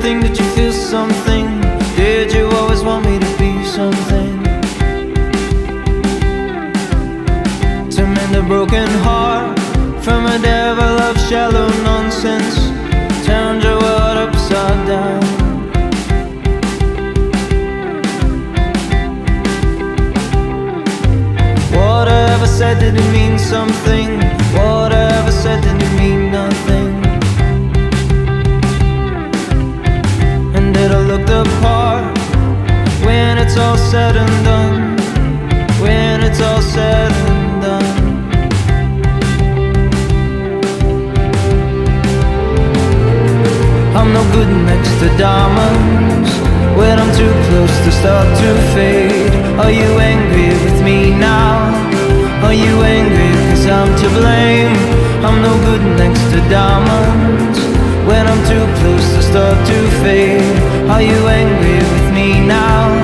think that you feel something? Did you always want me to be something? To mend a broken heart from a devil of shallow nonsense, turned your world upside down. Whatever said, did it mean something? Whatever said, did it mean nothing? And did I look the part when it's all said and done? When it's all said and done. I'm no good next to diamonds when I'm too close to start to fade. Are you angry with me now? Are you angry cause I'm to blame? I'm no good next to diamonds when I'm too close to start to fade. Are you angry with me now?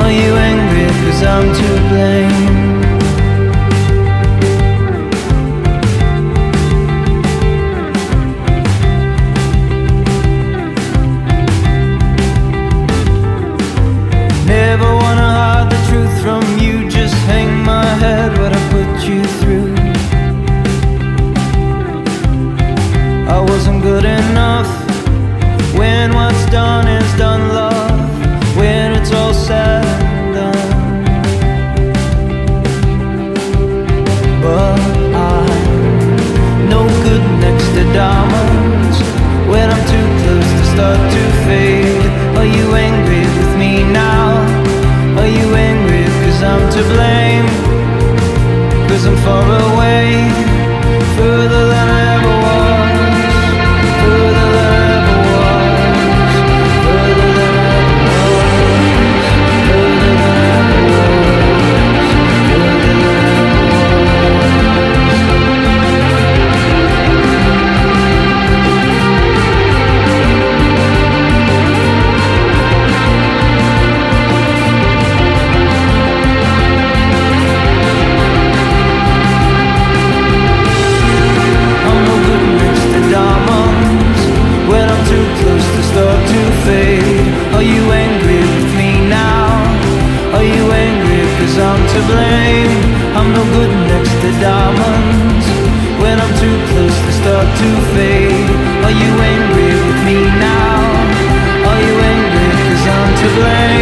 Are you angry cause I'm to blame? Never wanna hide the truth from you, just hang my head what I put you through. I wasn't good enough when what's done is done, love. When it's all said and done. But I'm no good next to diamonds when I'm too close to start to fade. Are you angry with me now? Are you angry cause I'm to blame? Cause I'm far away, further than I ever was, further than I ever was, further than I ever was, further than I ever was, further than I ever when I'm too close to start to fade. Are you angry with me now? Are you angry cause I'm to blame? I'm no good next to diamonds when I'm too close to start to fade. Are you angry with me now? Are you angry cause I'm to blame?